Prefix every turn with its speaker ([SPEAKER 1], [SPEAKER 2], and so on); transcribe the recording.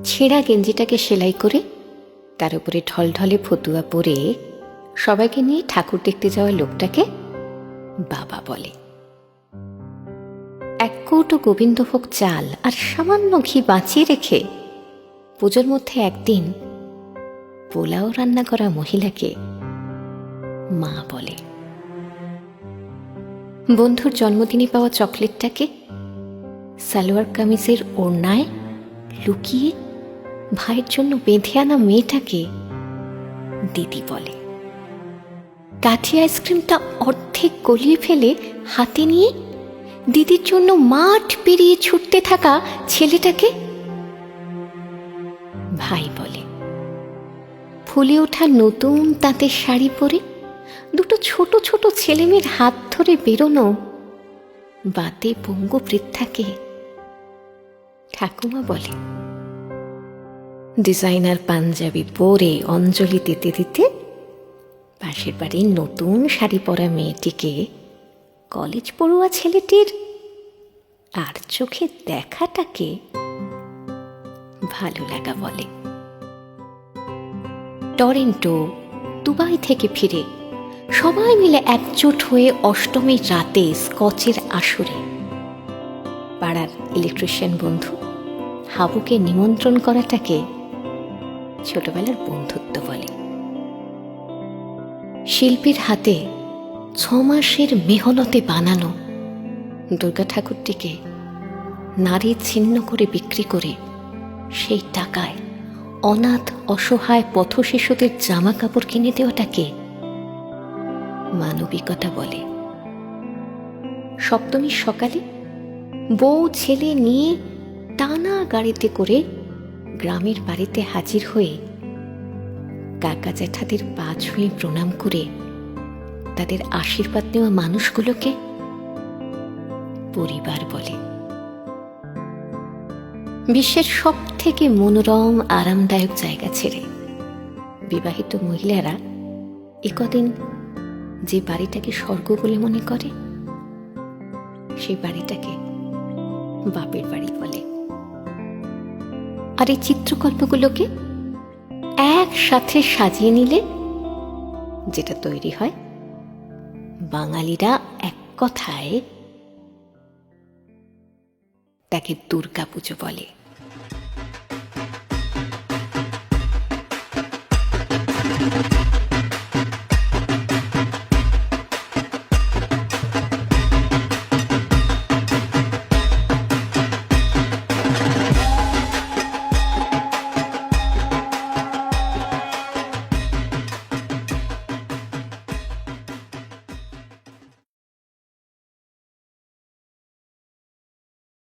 [SPEAKER 1] ছেঁড়া গেঞ্জিটাকে সেলাই করে তার উপরে ঢলঢলে ফতুয়া পরে সবাইকে নিয়ে ঠাকুর দেখতে যাওয়া লোকটাকে বাবা বলে। এক কৌটো গোবিন্দভোগ চাল আর সামান্য ঘি বাঁচিয়ে রেখে পুজোর মধ্যে একদিন পোলাও রান্না করা মহিলাকে মা বলে। বন্ধুর জন্মদিনে পাওয়া চকলেটটাকে সালোয়ার কামিজের ওড়নায় লুকিয়ে ভাইয়ের জন্য বেঁধে আনা মেয়েটাকে দিদি বলে। কাঠি আইসক্রিমটা অর্ধেক গলিয়ে ফেলে হাতে নিয়ে দিদির জন্য মাঠ পেরিয়ে ছুটতে থাকা ছেলেটাকে ভাই বলে। ফুলে ওঠা নতুন তাঁতের শাড়ি পরে দুটো ছোট ছোট ছেলেমেয়ের হাত ধরে বেরোনো বাতে পঙ্গু বৃদ্ধাকে ঠাকুমা বলে। ডিজাইনার পাঞ্জাবি পরে অঞ্জলি দিতে দিতে পাশের বাড়ির নতুন শাড়ি পরা মেয়েটিকে কলেজ পড়ুয়া ছেলেটির আর চোখে দেখাটাকে ভালো লাগা বলে। টরেন্টো, দুবাই থেকে ফিরে সবাই মিলে একজোট হয়ে অষ্টমীর রাতে স্কচের আসরে পাড়ার ইলেকট্রিশিয়ান বন্ধু হাবুকে নিমন্ত্রণ করাটাকে ছোটবেলার বন্ধুত্ব বলে। শিল্পীর হাতে 6 মাসের মেহনতে বানানো দুর্গা ঠাকুরটিকে নারী ছিন্ন করে বিক্রি করে সেই টাকায় অনাথ অসহায় পথশিশুদের জামা কাপড় কিনে দেওয়াটাকে মানবিকতা বলে। সপ্তমীর সকালে বউ ছেলে নিয়ে টানা গাড়িতে করে গ্রামের বাড়িতে হাজির হয়ে কাকা জ্যাঠাদের পা ছুঁয়ে প্রণাম করে তাদের আশীর্বাদ নেওয়া মানুষগুলোকে পরিবার বলে। বিশ্বের সব থেকে মনোরম আরামদায়ক জায়গা ছেড়ে বিবাহিত মহিলারা একদিন যে বাড়িটাকে স্বর্গ বলে মনে করে সেই বাড়িটাকে বাপের বাড়ি বলে। আর এই চিত্রকল্পগুলোকে একসাথে সাজিয়ে নিলে যেটা তৈরি হয় বাঙালিরা এক কথায় তাকে দুর্গা পুজো বলে।